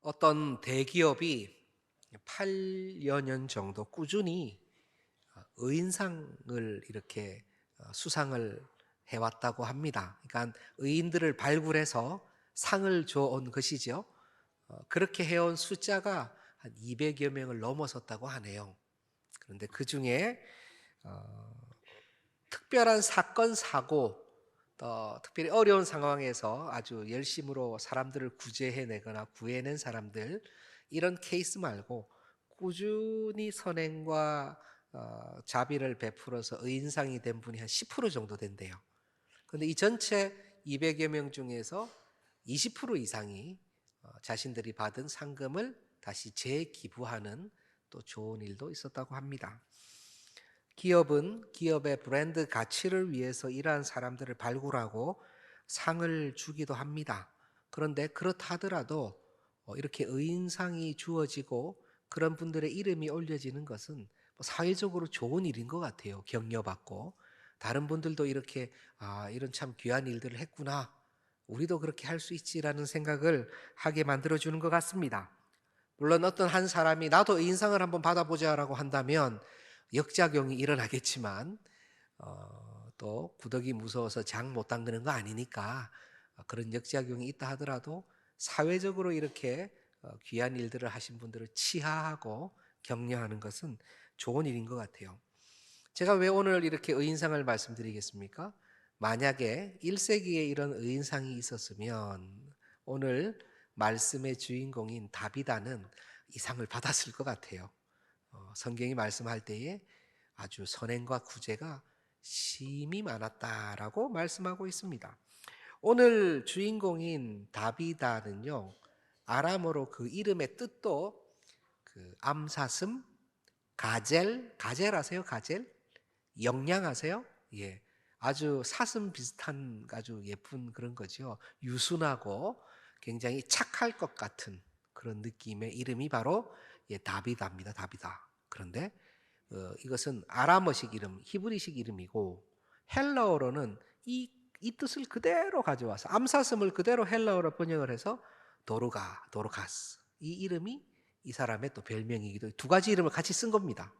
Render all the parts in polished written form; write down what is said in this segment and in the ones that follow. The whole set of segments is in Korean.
어떤 대기업이 8여 년 정도 꾸준히 의인상을 이렇게 수상을 해왔다고 합니다. 그러니까 의인들을 발굴해서 상을 줘온 것이죠. 그렇게 해온 숫자가 한 200여 명을 넘어섰다고 하네요. 그런데 그 중에 특별한 사건, 사고, 또 특별히 어려운 상황에서 아주 열심으로 사람들을 구제해내거나 구해낸 사람들, 이런 케이스 말고 꾸준히 선행과 자비를 베풀어서 의인상이 된 분이 한 10% 정도 된대요. 그런데 이 전체 200여 명 중에서 20% 이상이 자신들이 받은 상금을 다시 재기부하는 또 좋은 일도 있었다고 합니다. 기업은 기업의 브랜드 가치를 위해서 이러한 사람들을 발굴하고 상을 주기도 합니다. 그런데 그렇다 하더라도 이렇게 의인상이 주어지고 그런 분들의 이름이 올려지는 것은 사회적으로 좋은 일인 것 같아요. 격려받고 다른 분들도 이렇게 이런 참 귀한 일들을 했구나, 우리도 그렇게 할 수 있지라는 생각을 하게 만들어주는 것 같습니다. 물론 어떤 한 사람이 나도 의인상을 한번 받아보자라고 한다면 역작용이 일어나겠지만 또 구더기 무서워서 장 못 담그는 거 아니니까 그런 역작용이 있다 하더라도 사회적으로 이렇게 귀한 일들을 하신 분들을 치하하고 격려하는 것은 좋은 일인 것 같아요. 제가 왜 오늘 이렇게 의인상을 말씀드리겠습니까? 만약에 1세기에 이런 의인상이 있었으면 오늘 말씀의 주인공인 다비다는 이 상을 받았을 것 같아요. 성경이 말씀할 때에 아주 선행과 구제가 심히 많았다라고 말씀하고 있습니다. 오늘 주인공인 다비다는요, 아람어로 그 이름의 뜻도 그 암사슴, 가젤 아세요? 가젤? 영양 아세요? 예. 아주 사슴 비슷한 아주 예쁜 그런 거죠. 유순하고 굉장히 착할 것 같은 그런 느낌의 이름이 바로 다비다입니다. 다비다. 그런데 이것은 아람어식 이름, 히브리식 이름이고 헬라어로는 이 뜻을 그대로 가져와서 암사슴을 그대로 헬라어로 번역을 해서 도르가스. 이 이름이 이 사람의 또 별명이기도 해요. 두 가지 이름을 같이 쓴 겁니다.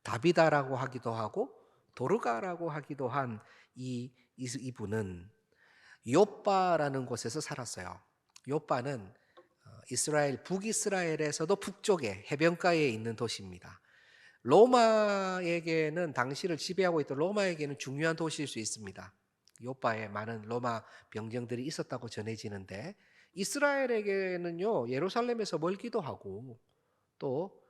다비다라고 하기도 하고 도르가라고 하기도 한 이분은 요빠라는 곳에서 살았어요. 요빠는 이스라엘 북이스라엘에서도 북쪽에 해변가에 있는 도시입니다. 로마에게는 당시를 지배하고 있던 로마에게는 중요한 도시일 수 있습니다. 요빠에 많은 로마 병정들이 있었다고 전해지는데 이스라엘에게는요, 예루살렘에서 멀기도 하고 또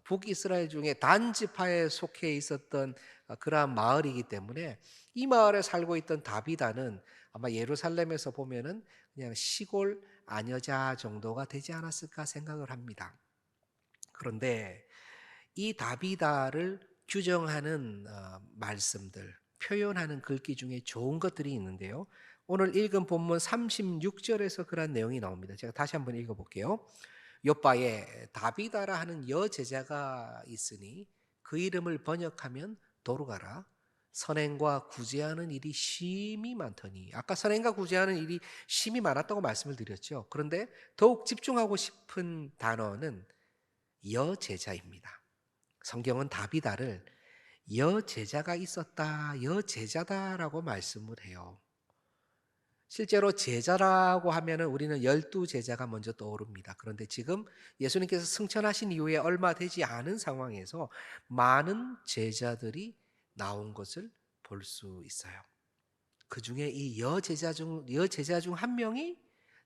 북이스라엘 중에 단 지파에 속해 있었던 그러한 마을이기 때문에 이 마을에 살고 있던 다비다는 아마 예루살렘에서 보면은 그냥 시골 아녀자 정도가 되지 않았을까 생각을 합니다. 그런데 이 다비다를 규정하는 말씀들, 표현하는 글귀 중에 좋은 것들이 있는데요. 오늘 읽은 본문 36절에서 그런 내용이 나옵니다. 제가 다시 한번 읽어볼게요. 요바에 다비다라 하는 여제자가 있으니 그 이름을 번역하면 도르가라. 선행과 구제하는 일이 심히 많더니, 아까 선행과 구제하는 일이 심히 많았다고 말씀을 드렸죠. 그런데 더욱 집중하고 싶은 단어는 여제자입니다. 성경은 다비다를 여제자가 있었다, 여제자다라고 말씀을 해요. 실제로 제자라고 하면은 우리는 12제자가 먼저 떠오릅니다. 그런데 지금 예수님께서 승천하신 이후에 얼마 되지 않은 상황에서 많은 제자들이 나온 것을 볼 수 있어요. 그 중에 이 여제자 중 한 명이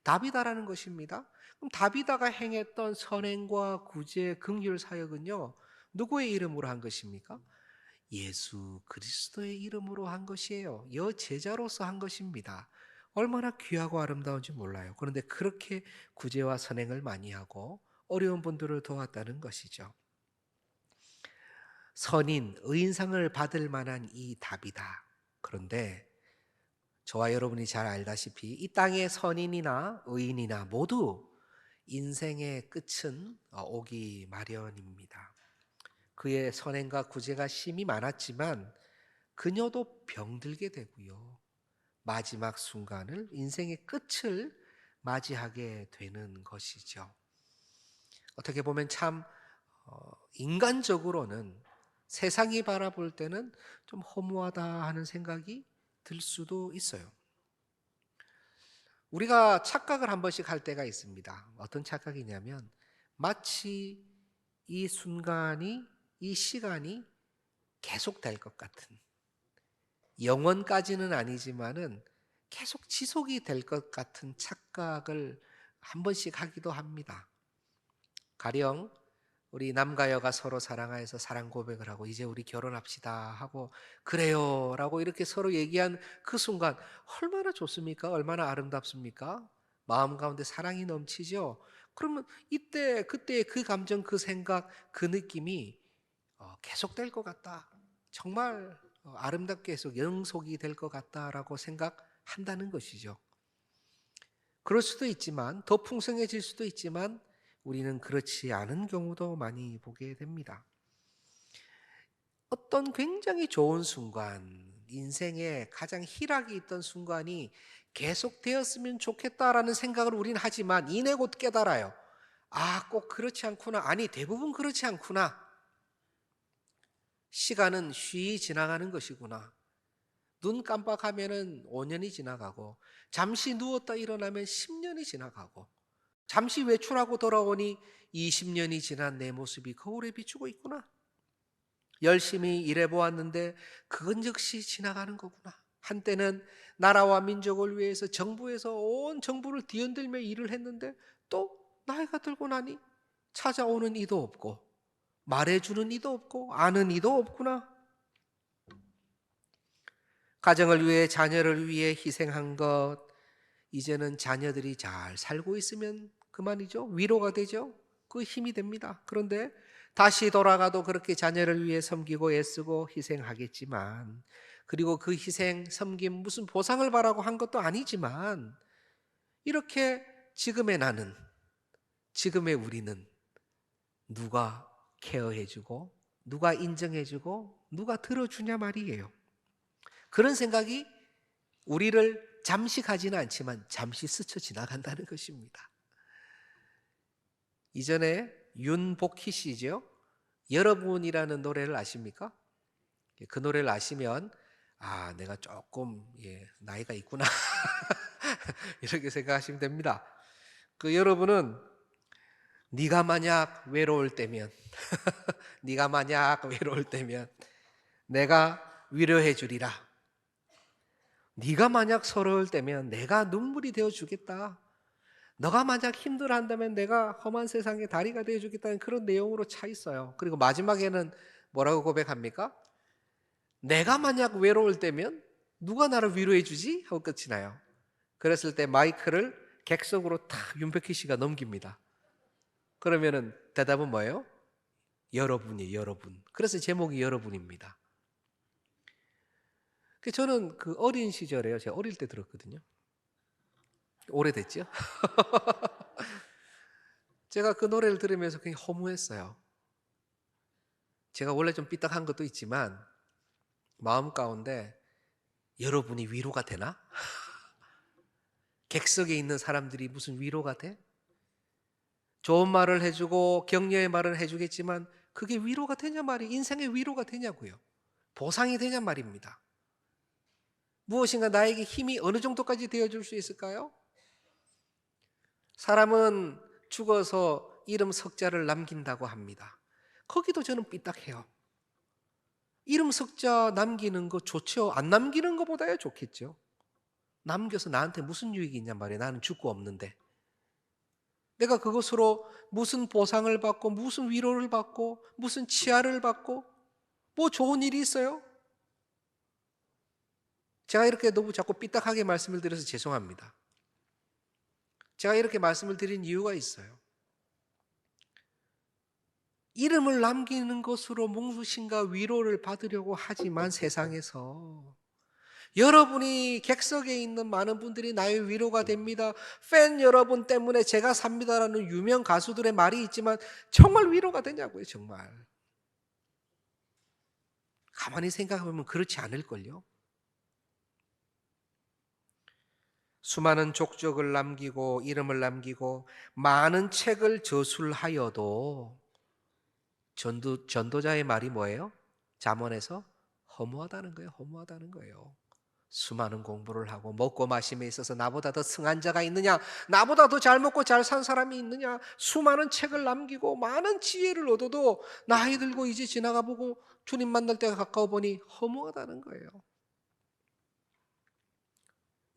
다비다라는 것입니다. 그럼 다비다가 행했던 선행과 구제, 긍휼 사역은요, 누구의 이름으로 한 것입니까? 예수 그리스도의 이름으로 한 것이에요. 여제자로서 한 것입니다. 얼마나 귀하고 아름다운지 몰라요. 그런데 그렇게 구제와 선행을 많이 하고 어려운 분들을 도왔다는 것이죠. 선인, 의인상을 받을 만한 이 답이다. 그런데 저와 여러분이 잘 알다시피 이 땅의 선인이나 의인이나 모두 인생의 끝은 오기 마련입니다. 그의 선행과 구제가 심히 많았지만 그녀도 병들게 되고요, 마지막 순간을, 인생의 끝을 맞이하게 되는 것이죠. 어떻게 보면 참 인간적으로는 세상이 바라볼 때는 좀 허무하다 하는 생각이 들 수도 있어요. 우리가 착각을 한 번씩 할 때가 있습니다. 어떤 착각이냐면 마치 이 순간이, 이 시간이 계속될 것 같은, 영원까지는 아니지만은 계속 지속이 될 것 같은 착각을 한 번씩 하기도 합니다. 가령 우리 남과 여가 서로 사랑하여서 사랑 고백을 하고 이제 우리 결혼합시다 하고 그래요 라고 이렇게 서로 얘기한 그 순간 얼마나 좋습니까? 얼마나 아름답습니까? 마음 가운데 사랑이 넘치죠. 그러면 이때 그때 그 감정, 그 생각, 그 느낌이 계속될 것 같다. 정말 아름답게 계속 영속이 될 것 같다라고 생각한다는 것이죠. 그럴 수도 있지만, 더 풍성해질 수도 있지만 우리는 그렇지 않은 경우도 많이 보게 됩니다. 어떤 굉장히 좋은 순간, 인생에 가장 희락이 있던 순간이 계속되었으면 좋겠다라는 생각을 우리는 하지만 이내 곧 깨달아요. 아, 꼭 그렇지 않구나. 아니, 대부분 그렇지 않구나. 시간은 쉬이 지나가는 것이구나. 눈 깜빡하면은 5년이 지나가고, 잠시 누웠다 일어나면 10년이 지나가고, 잠시 외출하고 돌아오니 20년이 지난 내 모습이 거울에 비추고 있구나. 열심히 일해보았는데 그건 역시 지나가는 거구나. 한때는 나라와 민족을 위해서 정부에서 온 정부를 뒤흔들며 일을 했는데 또 나이가 들고 나니 찾아오는 이도 없고 말해주는 이도 없고 아는 이도 없구나. 가정을 위해 자녀를 위해 희생한 것, 이제는 자녀들이 잘 살고 있으면 그만이죠. 위로가 되죠. 그 힘이 됩니다. 그런데 다시 돌아가도 그렇게 자녀를 위해 섬기고 애쓰고 희생하겠지만, 그리고 그 희생, 섬김 무슨 보상을 바라고 한 것도 아니지만, 이렇게 지금의 나는, 지금의 우리는 누가 케어해주고 누가 인정해주고 누가 들어주냐 말이에요. 그런 생각이 우리를 잠시 가지는 않지만 잠시 스쳐 지나간다는 것입니다. 이전에 윤복희 씨죠. 여러분이라는 노래를 아십니까? 그 노래를 아시면 아, 내가 조금 나이가 있구나 이렇게 생각하시면 됩니다. 그 여러분은 네가 만약 외로울 때면 네가 만약 외로울 때면 내가 위로해 주리라. 네가 만약 서러울 때면 내가 눈물이 되어 주겠다. 너가 만약 힘들어한다면 내가 험한 세상의 다리가 되어 주겠다는 그런 내용으로 차 있어요. 그리고 마지막에는 뭐라고 고백합니까? 내가 만약 외로울 때면 누가 나를 위로해 주지? 하고 끝이 나요. 그랬을 때 마이크를 객석으로 탁 윤백희 씨가 넘깁니다. 그러면은 대답은 뭐예요? 여러분이에요, 여러분. 그래서 제목이 여러분입니다. 저는 그 어린 시절에요. 제가 어릴 때 들었거든요. 오래됐죠? 제가 그 노래를 들으면서 굉장히 허무했어요. 제가 원래 좀 삐딱한 것도 있지만 마음 가운데 여러분이 위로가 되나? 객석에 있는 사람들이 무슨 위로가 돼? 좋은 말을 해주고 격려의 말을 해주겠지만 그게 위로가 되냐 말이에요. 인생의 위로가 되냐고요. 보상이 되냐 말입니다. 무엇인가 나에게 힘이 어느 정도까지 되어줄 수 있을까요? 사람은 죽어서 이름 석자를 남긴다고 합니다. 거기도 저는 삐딱해요. 이름 석자 남기는 거 좋죠. 안 남기는 것보다야 좋겠죠. 남겨서 나한테 무슨 유익이 있냔 말이에요. 나는 죽고 없는데. 내가 그것으로 무슨 보상을 받고 무슨 위로를 받고 무슨 치아를 받고 뭐 좋은 일이 있어요? 제가 이렇게 너무 자꾸 삐딱하게 말씀을 드려서 죄송합니다. 제가 이렇게 말씀을 드린 이유가 있어요. 이름을 남기는 것으로 뭉수신과 위로를 받으려고 하지만 세상에서 여러분이 객석에 있는 많은 분들이 나의 위로가 됩니다. 팬 여러분 때문에 제가 삽니다라는 유명 가수들의 말이 있지만 정말 위로가 되냐고요, 정말. 가만히 생각해보면 그렇지 않을걸요. 수많은 족적을 남기고 이름을 남기고 많은 책을 저술하여도 전도자의 말이 뭐예요? 잠언에서 허무하다는 거예요. 허무하다는 거예요. 수많은 공부를 하고 먹고 마심에 있어서 나보다 더 승한 자가 있느냐? 나보다 더 잘 먹고 잘 산 사람이 있느냐? 수많은 책을 남기고 많은 지혜를 얻어도 나이 들고 이제 지나가 보고 주님 만날 때가 가까워 보니 허무하다는 거예요.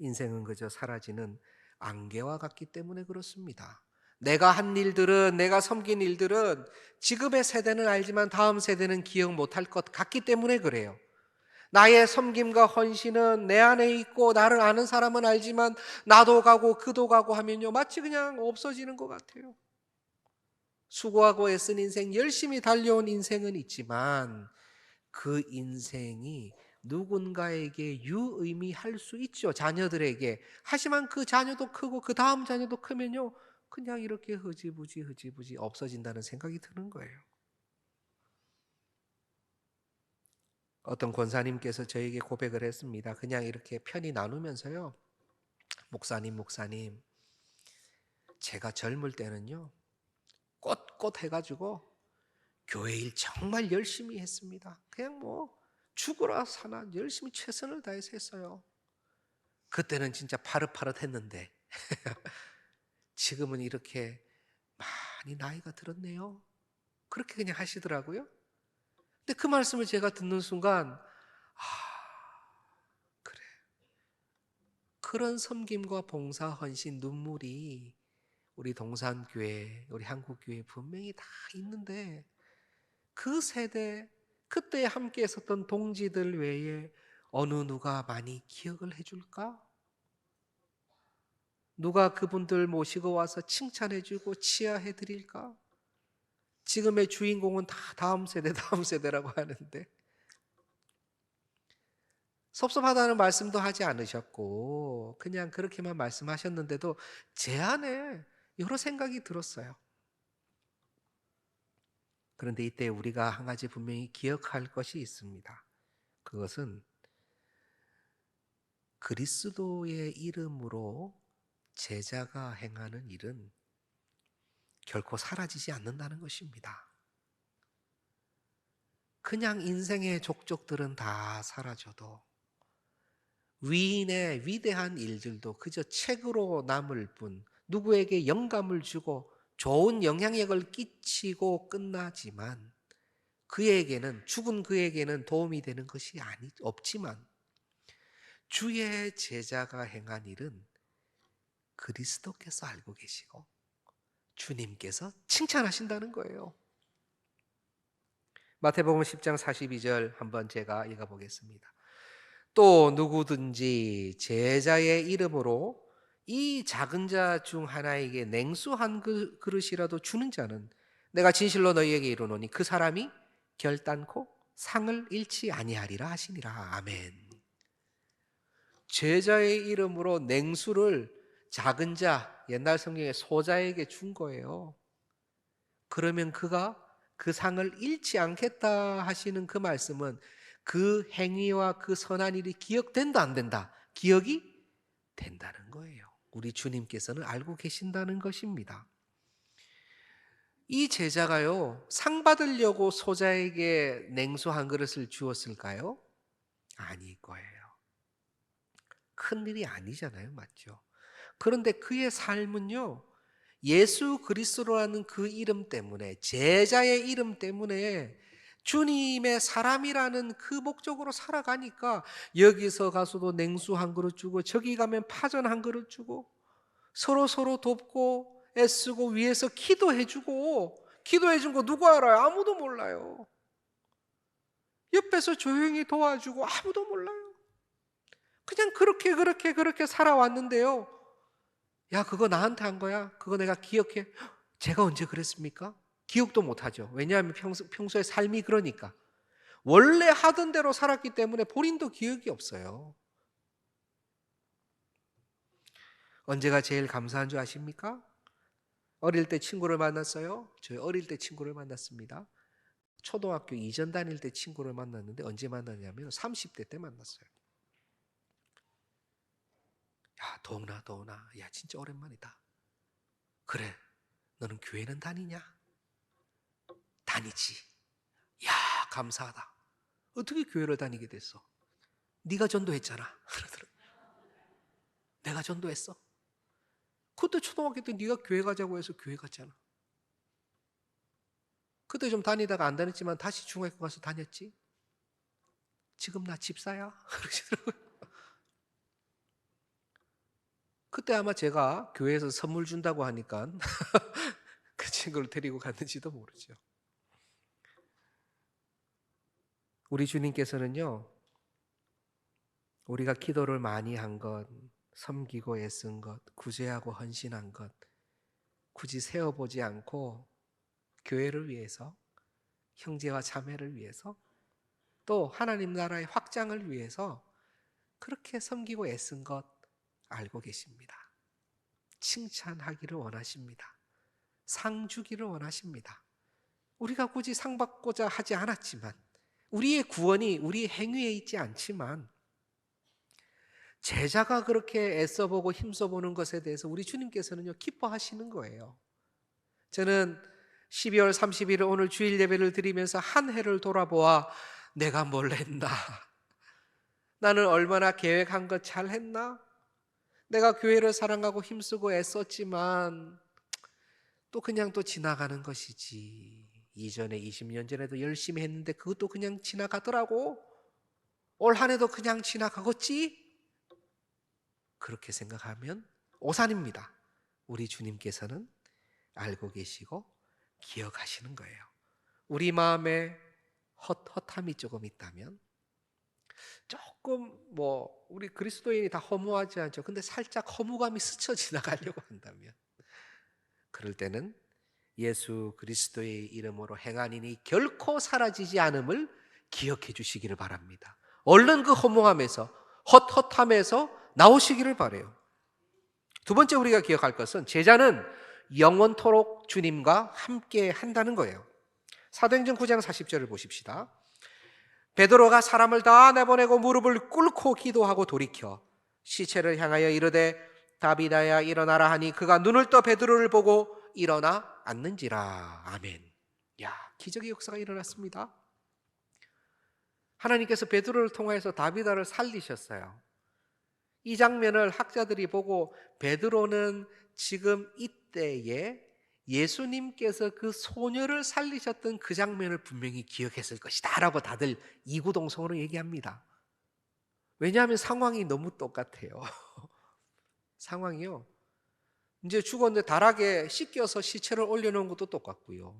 인생은 그저 사라지는 안개와 같기 때문에 그렇습니다. 내가 한 일들은, 내가 섬긴 일들은 지금의 세대는 알지만 다음 세대는 기억 못할 것 같기 때문에 그래요. 나의 섬김과 헌신은 내 안에 있고 나를 아는 사람은 알지만 나도 가고 그도 가고 하면요 마치 그냥 없어지는 것 같아요. 수고하고 애쓴 인생, 열심히 달려온 인생은 있지만 그 인생이 누군가에게 유의미할 수 있죠. 자녀들에게. 하지만 그 자녀도 크고 그 다음 자녀도 크면요 그냥 이렇게 흐지부지 없어진다는 생각이 드는 거예요. 어떤 권사님께서 저에게 고백을 했습니다. 그냥 이렇게 편히 나누면서요. 목사님, 제가 젊을 때는요, 꼿꼿 해가지고 교회 일 정말 열심히 했습니다. 그냥 뭐 죽으라 사나 열심히 최선을 다해서 했어요. 그때는 진짜 파릇파릇했는데 지금은 이렇게 많이 나이가 들었네요. 그렇게 그냥 하시더라고요. 근데 그 말씀을 제가 듣는 순간 그래. 그런 섬김과 봉사, 헌신, 눈물이 우리 동산교회, 우리 한국교회 분명히 다 있는데 그 세대, 그때 함께 있었던 동지들 외에 어느 누가 많이 기억을 해줄까? 누가 그분들 모시고 와서 칭찬해주고 치하해드릴까? 지금의 주인공은 다 다음 세대, 다음 세대라고 하는데 섭섭하다는 말씀도 하지 않으셨고 그냥 그렇게만 말씀하셨는데도 제 안에 여러 생각이 들었어요. 그런데 이때 우리가 한 가지 분명히 기억할 것이 있습니다. 그것은 그리스도의 이름으로 제자가 행하는 일은 결코 사라지지 않는다는 것입니다. 그냥 인생의 족적들은 다 사라져도 위인의 위대한 일들도 그저 책으로 남을 뿐 누구에게 영감을 주고 좋은 영향력을 끼치고 끝나지만 그에게는 죽은 그에게는 도움이 되는 것이 없지만 주의 제자가 행한 일은 그리스도께서 알고 계시고 주님께서 칭찬하신다는 거예요. 마태복음 10장 42절 한번 제가 읽어보겠습니다. 또 누구든지 제자의 이름으로 이 작은 자 중 하나에게 냉수 한 그릇이라도 주는 자는 내가 진실로 너희에게 이르노니 그 사람이 결단코 상을 잃지 아니하리라 하시니라. 아멘. 제자의 이름으로 냉수를 작은 자, 옛날 성경에 소자에게 준 거예요. 그러면 그가 그 상을 잃지 않겠다 하시는 그 말씀은 그 행위와 그 선한 일이 기억된다 안 된다? 기억이 된다는 거예요. 우리 주님께서는 알고 계신다는 것입니다. 이 제자가요, 상 받으려고 소자에게 냉수 한 그릇을 주었을까요? 아닐 거예요. 큰 일이 아니잖아요. 맞죠? 그런데 그의 삶은요, 예수 그리스도라는 그 이름 때문에, 제자의 이름 때문에 주님의 사람이라는 그 목적으로 살아가니까 여기서 가서도 냉수 한 그릇 주고 저기 가면 파전 한 그릇 주고 서로 돕고 애쓰고 위에서 기도해 주고 기도해 준 거 누가 알아요? 아무도 몰라요. 옆에서 조용히 도와주고 아무도 몰라요. 그냥 그렇게 살아왔는데요. 야, 그거 나한테 한 거야? 그거 내가 기억해? 제가 언제 그랬습니까? 기억도 못하죠. 왜냐하면 평소에 삶이 그러니까. 원래 하던 대로 살았기 때문에 본인도 기억이 없어요. 언제가 제일 감사한 줄 아십니까? 어릴 때 친구를 만났어요. 저희 어릴 때 친구를 만났습니다. 초등학교 이전 다닐 때 친구를 만났는데 언제 만났냐면 30대 때 만났어요. 야, 도훈아, 도훈아, 야, 진짜 오랜만이다. 그래, 너는 교회는 다니냐? 다니지. 야, 감사하다. 어떻게 교회를 다니게 됐어? 네가 전도했잖아. 그러더라고. 내가 전도했어. 그때 초등학교 때 네가 교회 가자고 해서 교회 갔잖아. 그때 좀 다니다가 안 다녔지만 다시 중학교 가서 다녔지. 지금 나 집사야. 그러시더라고요. 그때 아마 제가 교회에서 선물 준다고 하니까 그 친구를 데리고 갔는지도 모르죠. 우리 주님께서는요, 우리가 기도를 많이 한 것, 섬기고 애쓴 것, 구제하고 헌신한 것, 굳이 세어보지 않고 교회를 위해서, 형제와 자매를 위해서, 또 하나님 나라의 확장을 위해서 그렇게 섬기고 애쓴 것 알고 계십니다. 칭찬하기를 원하십니다. 상 주기를 원하십니다. 우리가 굳이 상 받고자 하지 않았지만, 우리의 구원이 우리의 행위에 있지 않지만, 제자가 그렇게 애써보고 힘써보는 것에 대해서 우리 주님께서는요, 기뻐하시는 거예요. 저는 12월 30일 오늘 주일 예배를 드리면서 한 해를 돌아보아 내가 뭘 했나? 나는 얼마나 계획한 것 잘 했나? 내가 교회를 사랑하고 힘쓰고 애썼지만 또 그냥 또 지나가는 것이지. 이전에 20년 전에도 열심히 했는데 그것도 그냥 지나가더라고. 올 한 해도 그냥 지나가겠지? 그렇게 생각하면 오산입니다. 우리 주님께서는 알고 계시고 기억하시는 거예요. 우리 마음에 헛헛함이 조금 있다면, 조금 우리 그리스도인이 다 허무하지 않죠. 근데 살짝 허무감이 스쳐 지나가려고 한다면, 그럴 때는 예수 그리스도의 이름으로 행한 일이 결코 사라지지 않음을 기억해 주시기를 바랍니다. 얼른 그 허무함에서, 헛헛함에서 나오시기를 바라요. 두 번째 우리가 기억할 것은, 제자는 영원토록 주님과 함께 한다는 거예요. 사도행전 9장 40절을 보십시다. 베드로가 사람을 다 내보내고 무릎을 꿇고 기도하고 돌이켜 시체를 향하여 이르되 다비다야 일어나라 하니 그가 눈을 떠 베드로를 보고 일어나 앉는지라. 아멘. 야, 기적의 역사가 일어났습니다. 하나님께서 베드로를 통해서 다비다를 살리셨어요. 이 장면을 학자들이 보고 베드로는 지금 이때에 예수님께서 그 소녀를 살리셨던 그 장면을 분명히 기억했을 것이다 라고 다들 이구동성으로 얘기합니다. 왜냐하면 상황이 너무 똑같아요. 상황이요, 이제 죽었는데 다락에 씻겨서 시체를 올려놓은 것도 똑같고요,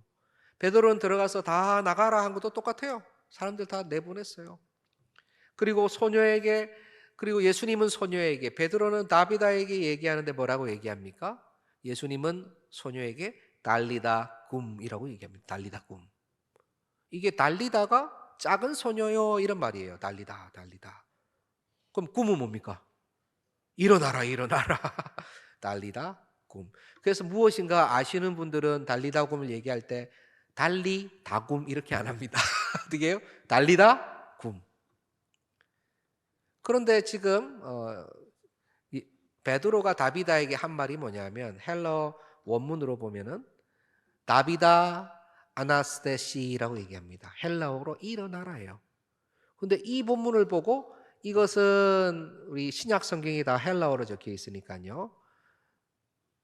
베드로는 들어가서 다 나가라 한 것도 똑같아요. 사람들 다 내보냈어요. 그리고 소녀에게, 그리고 예수님은 소녀에게, 베드로는 다비다에게 얘기하는데 뭐라고 얘기합니까? 예수님은 소녀에게 달리다 굼이라고 얘기합니다. 달리다 굼. 이게 달리다가 작은 소녀요 이런 말이에요. 달리다, 달리다. 그럼 굼은 뭡니까? 일어나라, 일어나라. 달리다 굼. 그래서 무엇인가 아시는 분들은 달리다 굼을 얘기할 때 달리다 굼 이렇게 안 합니다. 어떻게 해요? 달리다 굼. 그런데 지금 베드로가 다비다에게 한 말이 뭐냐면, 헬러 원문으로 보면은 다비다 아나스테시라고 얘기합니다. 헬라어로 일어나라예요. 근데 이 본문을 보고, 이것은 우리 신약 성경이 다 헬라어로 적혀 있으니까요,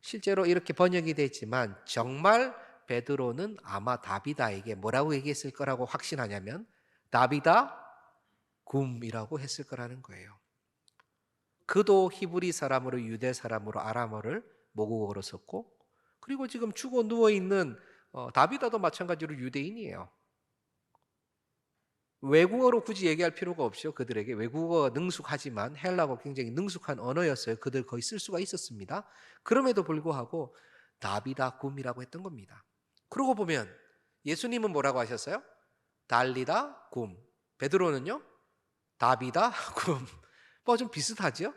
실제로 이렇게 번역이 됐지만 정말 베드로는 아마 다비다에게 뭐라고 얘기했을 거라고 확신하냐면 다비다 굼이라고 했을 거라는 거예요. 그도 히브리 사람으로, 유대 사람으로 아람어를 모국어로 썼고, 그리고 지금 죽어 누워있는 다비다도 마찬가지로 유대인이에요. 외국어로 굳이 얘기할 필요가 없죠. 그들에게 외국어가 능숙하지만 헬라어 굉장히 능숙한 언어였어요. 그들 거의 쓸 수가 있었습니다. 그럼에도 불구하고 다비다 굼이라고 했던 겁니다. 그러고 보면 예수님은 뭐라고 하셨어요? 달리다 굼. 베드로는요? 다비다 굼. 좀 비슷하죠?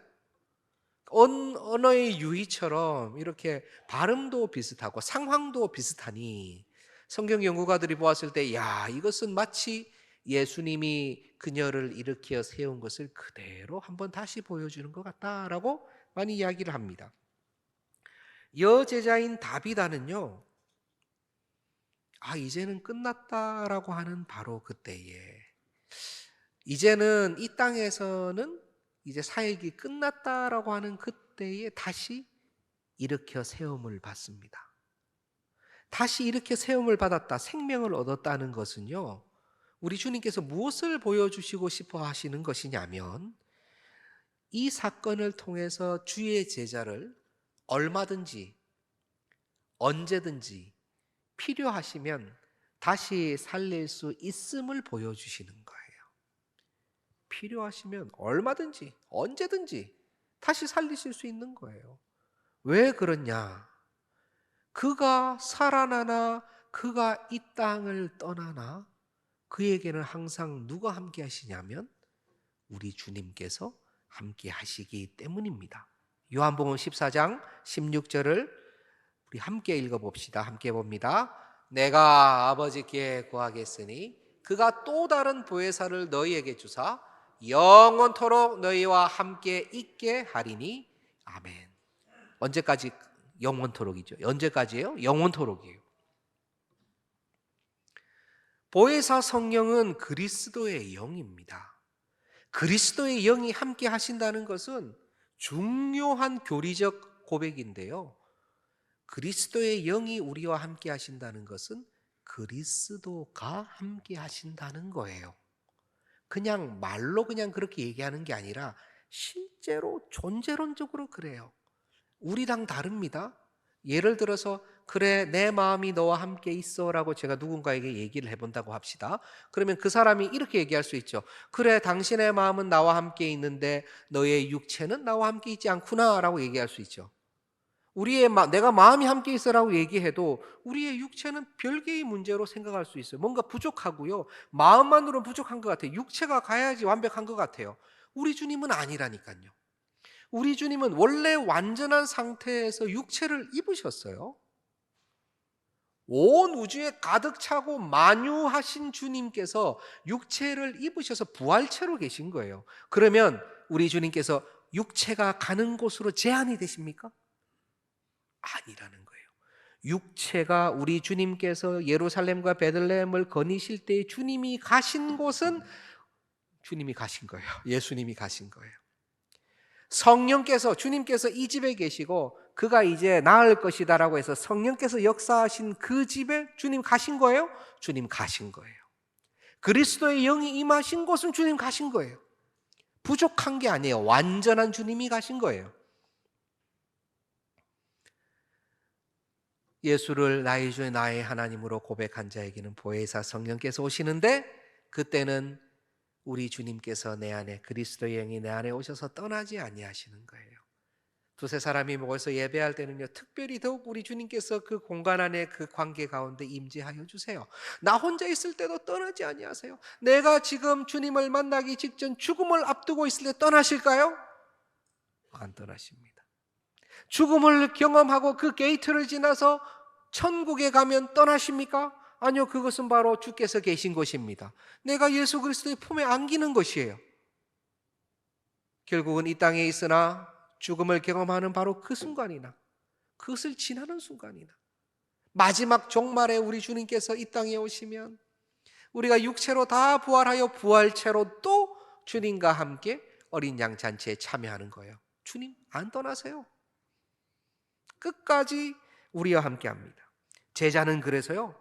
언어의 유희처럼 이렇게 발음도 비슷하고 상황도 비슷하니 성경 연구가들이 보았을 때, 야, 이것은 마치 예수님이 그녀를 일으켜 세운 것을 그대로 한번 다시 보여주는 것 같다라고 많이 이야기를 합니다. 여제자인 다비다는요, 이제는 끝났다라고 하는 바로 그때에, 이제는 이 땅에서는 이제 사역이 끝났다라고 하는 그때에 다시 일으켜 세움을 받습니다. 다시 이렇게 세움을 받았다, 생명을 얻었다는 것은요, 우리 주님께서 무엇을 보여주시고 싶어 하시는 것이냐면, 이 사건을 통해서 주의 제자를 얼마든지 언제든지 필요하시면 다시 살릴 수 있음을 보여주시는 거예요. 필요하시면 얼마든지 언제든지 다시 살리실 수 있는 거예요. 왜 그러냐? 그가 살아나나 그가 이 땅을 떠나나 그에게는 항상 누가 함께 하시냐면 우리 주님께서 함께 하시기 때문입니다. 요한복음 14장 16절을 우리 함께 읽어봅시다. 함께 봅니다. 내가 아버지께 구하겠으니 그가 또 다른 보혜사를 너희에게 주사 영원토록 너희와 함께 있게 하리니 아멘. 언제까지? 영원토록이죠. 언제까지예요? 영원토록이에요. 보혜사 성령은 그리스도의 영입니다. 그리스도의 영이 함께 하신다는 것은 중요한 교리적 고백인데요. 그리스도의 영이 우리와 함께 하신다는 것은 그리스도가 함께 하신다는 거예요. 그냥 말로 그냥 그렇게 얘기하는 게 아니라 실제로 존재론적으로 그래요. 우리랑 다릅니다. 예를 들어서 그래 내 마음이 너와 함께 있어 라고 제가 누군가에게 얘기를 해본다고 합시다. 그러면 그 사람이 이렇게 얘기할 수 있죠. 그래 당신의 마음은 나와 함께 있는데 너의 육체는 나와 함께 있지 않구나 라고 얘기할 수 있죠. 내가 마음이 함께 있어라고 얘기해도 우리의 육체는 별개의 문제로 생각할 수 있어요. 뭔가 부족하고요. 마음만으로는 부족한 것 같아요. 육체가 가야지 완벽한 것 같아요. 우리 주님은 아니라니까요. 우리 주님은 원래 완전한 상태에서 육체를 입으셨어요. 온 우주에 가득 차고 만유하신 주님께서 육체를 입으셔서 부활체로 계신 거예요. 그러면 우리 주님께서 육체가 가는 곳으로 제한이 되십니까? 아니라는 거예요. 육체가 우리 주님께서 예루살렘과 베들레헴을 거니실 때 주님이 가신 곳은 주님이 가신 거예요. 예수님이 가신 거예요. 성령께서 주님께서 이 집에 계시고 그가 이제 나을 것이다라고 해서 성령께서 역사하신 그 집에 주님 가신 거예요? 주님 가신 거예요. 그리스도의 영이 임하신 곳은 주님 가신 거예요. 부족한 게 아니에요. 완전한 주님이 가신 거예요. 예수를 나의 주 나의 하나님으로 고백한 자에게는 보혜사 성령께서 오시는데 그때는 우리 주님께서 내 안에 그리스도의 영이 내 안에 오셔서 떠나지 아니하시는 거예요. 두세 사람이 모여서 예배할 때는요, 특별히 더욱 우리 주님께서 그 공간 안에 그 관계 가운데 임재하여 주세요. 나 혼자 있을 때도 떠나지 아니하세요. 내가 지금 주님을 만나기 직전 죽음을 앞두고 있을 때 떠나실까요? 안 떠나십니다. 죽음을 경험하고 그 게이트를 지나서 천국에 가면 떠나십니까? 아니요, 그것은 바로 주께서 계신 곳입니다. 내가 예수 그리스도의 품에 안기는 것이에요. 결국은 이 땅에 있으나 죽음을 경험하는 바로 그 순간이나 그것을 지나는 순간이나 마지막 종말에 우리 주님께서 이 땅에 오시면 우리가 육체로 다 부활하여 부활체로 또 주님과 함께 어린 양 잔치에 참여하는 거예요. 주님 안 떠나세요. 끝까지 우리와 함께 합니다. 제자는 그래서요,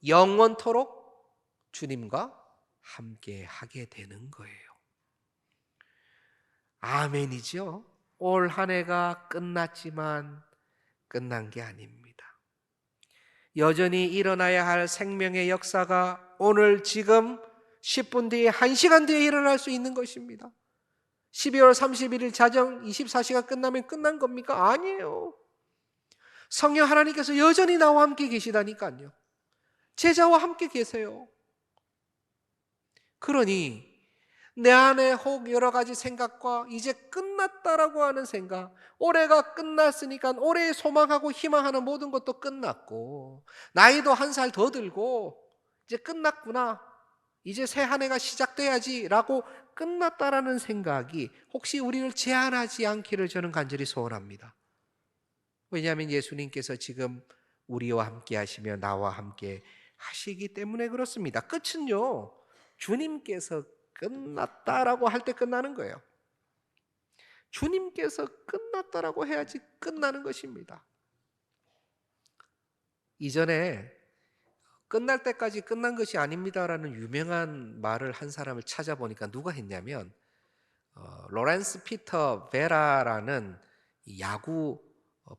영원토록 주님과 함께 하게 되는 거예요. 아멘이죠. 올 한 해가 끝났지만 끝난 게 아닙니다. 여전히 일어나야 할 생명의 역사가 오늘 지금 10분 뒤에 1시간 뒤에 일어날 수 있는 것입니다. 12월 31일 자정 24시간 끝나면 끝난 겁니까? 아니에요. 성령 하나님께서 여전히 나와 함께 계시다니까요. 제자와 함께 계세요. 그러니 내 안에 혹 여러 가지 생각과 이제 끝났다라고 하는 생각, 올해가 끝났으니까 올해에 소망하고 희망하는 모든 것도 끝났고 나이도 한 살 더 들고 이제 끝났구나, 이제 새 한 해가 시작돼야지 라고 끝났다라는 생각이 혹시 우리를 제한하지 않기를 저는 간절히 소원합니다. 왜냐하면 예수님께서 지금 우리와 함께 하시며 나와 함께 하시기 때문에 그렇습니다. 끝은요, 주님께서 끝났다라고 할 때 끝나는 거예요. 주님께서 끝났다라고 해야지 끝나는 것입니다. 이전에 끝날 때까지 끝난 것이 아닙니다라는 유명한 말을 한 사람을 찾아보니까 누가 했냐면 로렌스 피터 베라라는 야구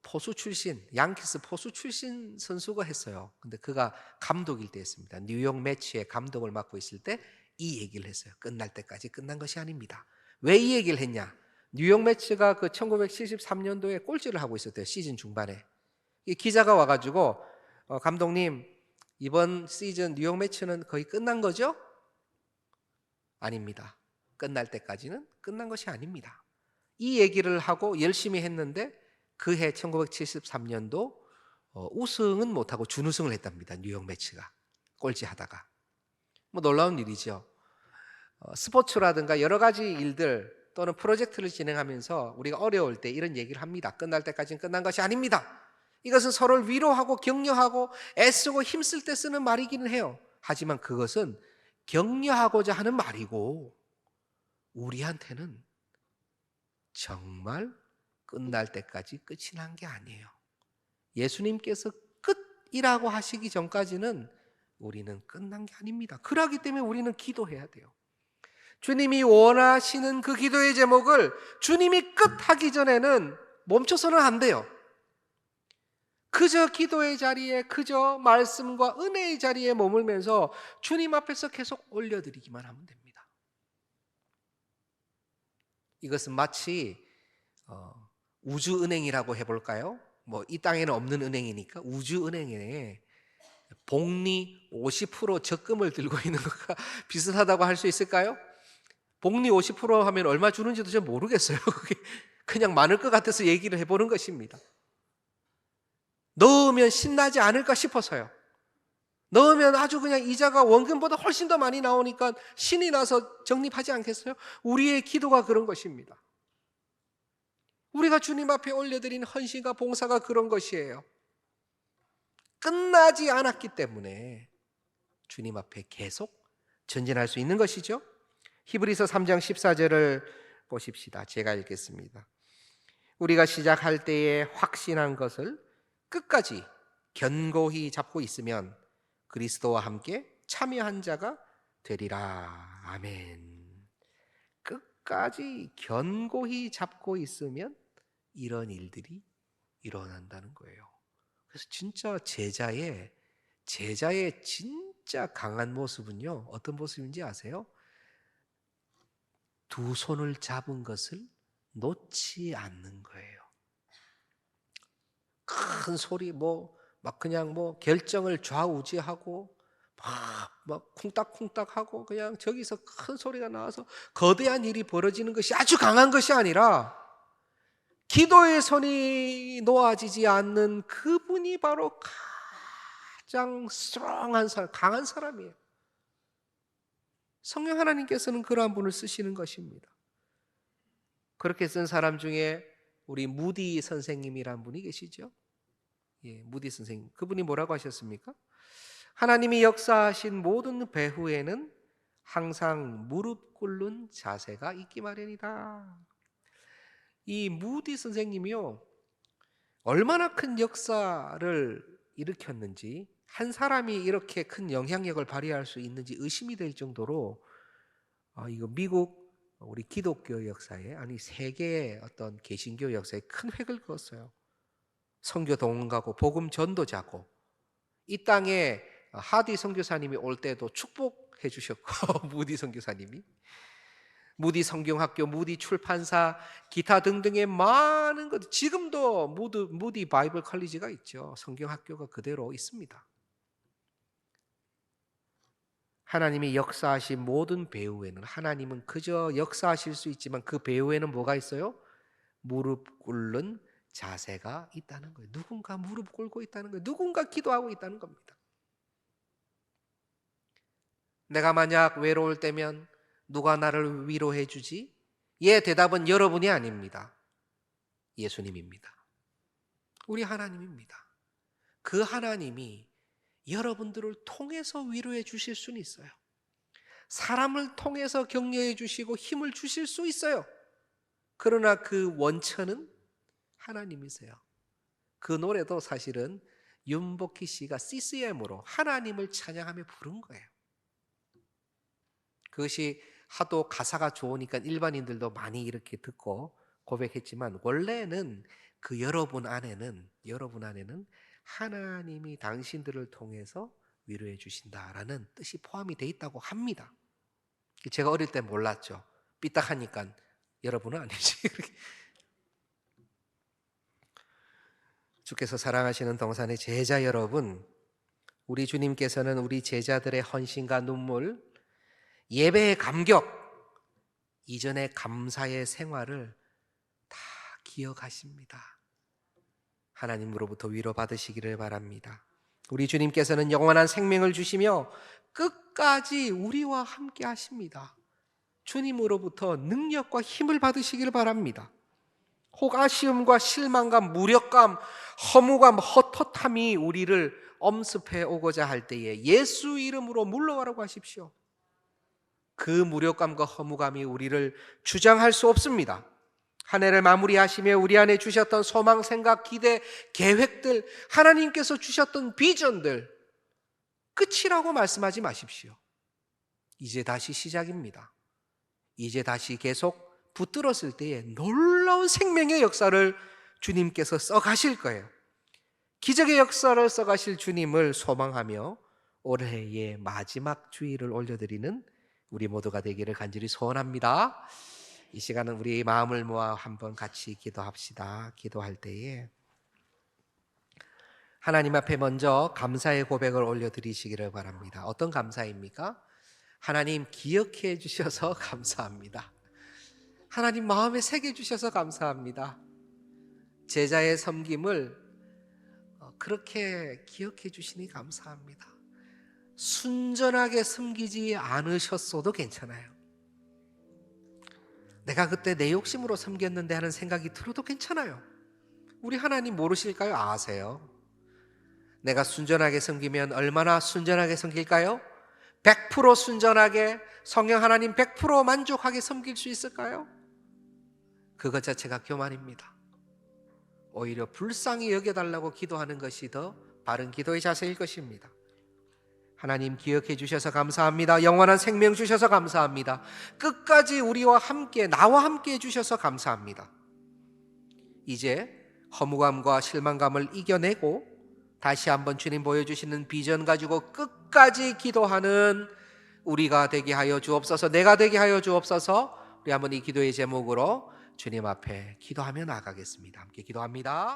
포수 출신, 양키스 포수 출신 선수가 했어요. 근데 그가 감독일 때 했습니다. 뉴욕 매치의 감독을 맡고 있을 때 이 얘기를 했어요. 끝날 때까지 끝난 것이 아닙니다. 왜 이 얘기를 했냐? 뉴욕 매치가 그 1973년도에 꼴찌를 하고 있었대요. 시즌 중반에. 이 기자가 와가지고 감독님, 이번 시즌 뉴욕 매치는 거의 끝난 거죠? 아닙니다. 끝날 때까지는 끝난 것이 아닙니다. 이 얘기를 하고 열심히 했는데 그해 1973년도 우승은 못하고 준우승을 했답니다. 뉴욕 매치가 꼴찌하다가. 뭐 놀라운 일이죠. 스포츠라든가 여러 가지 일들 또는 프로젝트를 진행하면서 우리가 어려울 때 이런 얘기를 합니다. 끝날 때까지는 끝난 것이 아닙니다. 이것은 서로를 위로하고 격려하고 애쓰고 힘쓸 때 쓰는 말이기는 해요. 하지만 그것은 격려하고자 하는 말이고 우리한테는 정말 끝날 때까지 끝이 난 게 아니에요. 예수님께서 끝이라고 하시기 전까지는 우리는 끝난 게 아닙니다. 그러기 때문에 우리는 기도해야 돼요. 주님이 원하시는 그 기도의 제목을 주님이 끝하기 전에는 멈춰서는 안 돼요. 그저 기도의 자리에, 그저 말씀과 은혜의 자리에 머물면서 주님 앞에서 계속 올려드리기만 하면 됩니다. 이것은 마치 우주은행이라고 해볼까요? 뭐 이 땅에는 없는 은행이니까 우주은행에 복리 50% 적금을 들고 있는 것과 비슷하다고 할 수 있을까요? 복리 50% 하면 얼마 주는지도 잘 모르겠어요. 그냥 많을 것 같아서 얘기를 해보는 것입니다. 넣으면 신나지 않을까 싶어서요. 넣으면 아주 그냥 이자가 원금보다 훨씬 더 많이 나오니까 신이 나서 적립하지 않겠어요? 우리의 기도가 그런 것입니다. 우리가 주님 앞에 올려드린 헌신과 봉사가 그런 것이에요. 끝나지 않았기 때문에 주님 앞에 계속 전진할 수 있는 것이죠. 히브리서 3장 14절을 보십시다. 제가 읽겠습니다. 우리가 시작할 때에 확신한 것을 끝까지 견고히 잡고 있으면 그리스도와 함께 참여한 자가 되리라. 아멘. 끝까지 견고히 잡고 있으면 이런 일들이 일어난다는 거예요. 그래서 진짜 제자의 진짜 강한 모습은요, 어떤 모습인지 아세요? 두 손을 잡은 것을 놓지 않는 거예요. 큰 소리 막 그냥 결정을 좌우지하고 막 쿵딱쿵딱하고 그냥 저기서 큰 소리가 나와서 거대한 일이 벌어지는 것이 아주 강한 것이 아니라 기도의 손이 놓아지지 않는 그분이 바로 가장 스트롱한 사람, 강한 사람이에요. 성령 하나님께서는 그러한 분을 쓰시는 것입니다. 그렇게 쓴 사람 중에 우리 무디 선생님이란 분이 계시죠? 예, 무디 선생님. 그분이 뭐라고 하셨습니까? 하나님이 역사하신 모든 배후에는 항상 무릎 꿇는 자세가 있기 마련이다. 이 무디 선생님이요, 얼마나 큰 역사를 일으켰는지, 한 사람이 이렇게 큰 영향력을 발휘할 수 있는지 의심이 될 정도로 이거 미국 우리 기독교 역사에, 아니 세계의 어떤 개신교 역사에 큰 획을 그었어요. 선교 동원가고 복음 전도자고, 이 땅에 하디 선교사님이 올 때도 축복해 주셨고 무디 선교사님이, 무디 성경학교, 무디 출판사, 기타 등등의 많은 것, 지금도 무디 바이블 컬리지가 있죠. 성경학교가 그대로 있습니다. 하나님이 역사하신 모든 배후에는, 하나님은 그저 역사하실 수 있지만 그 배후에는 뭐가 있어요? 무릎 꿇는 자세가 있다는 거예요. 누군가 무릎 꿇고 있다는 거예요. 누군가 기도하고 있다는 겁니다. 내가 만약 외로울 때면, 누가 나를 위로해 주지? 예, 대답은 여러분이 아닙니다. 예수님입니다. 우리 하나님입니다. 그 하나님이 여러분들을 통해서 위로해 주실 수는 있어요. 사람을 통해서 격려해 주시고 힘을 주실 수 있어요. 그러나 그 원천은 하나님이세요. 그 노래도 사실은 윤복희 씨가 CCM으로 하나님을 찬양하며 부른 거예요. 그것이 하도 가사가 좋으니까 일반인들도 많이 이렇게 듣고 고백했지만, 원래는 그 여러분 안에는 하나님이 당신들을 통해서 위로해 주신다라는 뜻이 포함이 돼 있다고 합니다. 제가 어릴 때 몰랐죠. 삐딱하니까 여러분은 아니지. 주께서 사랑하시는 동산의 제자 여러분, 우리 주님께서는 우리 제자들의 헌신과 눈물, 예배의 감격, 이전의 감사의 생활을 다 기억하십니다. 하나님으로부터 위로받으시기를 바랍니다. 우리 주님께서는 영원한 생명을 주시며 끝까지 우리와 함께 하십니다. 주님으로부터 능력과 힘을 받으시기를 바랍니다. 혹 아쉬움과 실망감, 무력감, 허무감, 헛헛함이 우리를 엄습해 오고자 할 때에 예수 이름으로 물러가라고 하십시오. 그 무력감과 허무감이 우리를 주장할 수 없습니다. 한 해를 마무리하시며 우리 안에 주셨던 소망, 생각, 기대, 계획들, 하나님께서 주셨던 비전들 끝이라고 말씀하지 마십시오. 이제 다시 시작입니다. 이제 다시 계속 붙들었을 때에 놀라운 생명의 역사를 주님께서 써가실 거예요. 기적의 역사를 써가실 주님을 소망하며 올해의 마지막 주일을 올려드리는 우리 모두가 되기를 간절히 소원합니다. 이 시간은 우리 마음을 모아 한번 같이 기도합시다. 기도할 때에 하나님 앞에 먼저 감사의 고백을 올려드리시기를 바랍니다. 어떤 감사입니까? 하나님 기억해 주셔서 감사합니다. 하나님 마음에 새겨주셔서 감사합니다. 제자의 섬김을 그렇게 기억해 주시니 감사합니다. 순전하게 섬기지 않으셨어도 괜찮아요. 내가 그때 내 욕심으로 섬겼는데 하는 생각이 들어도 괜찮아요. 우리 하나님 모르실까요? 아세요. 내가 순전하게 섬기면 얼마나 순전하게 섬길까요? 100% 순전하게, 성령 하나님 100% 만족하게 섬길 수 있을까요? 그것 자체가 교만입니다. 오히려 불쌍히 여겨달라고 기도하는 것이 더 바른 기도의 자세일 것입니다. 하나님 기억해 주셔서 감사합니다. 영원한 생명 주셔서 감사합니다. 끝까지 우리와 함께, 나와 함께 해주셔서 감사합니다. 이제 허무감과 실망감을 이겨내고 다시 한번 주님 보여주시는 비전 가지고 끝까지 기도하는 우리가 되게 하여 주옵소서. 내가 되게 하여 주옵소서. 우리 한번 이 기도의 제목으로 주님 앞에 기도하며 나아가겠습니다. 함께 기도합니다.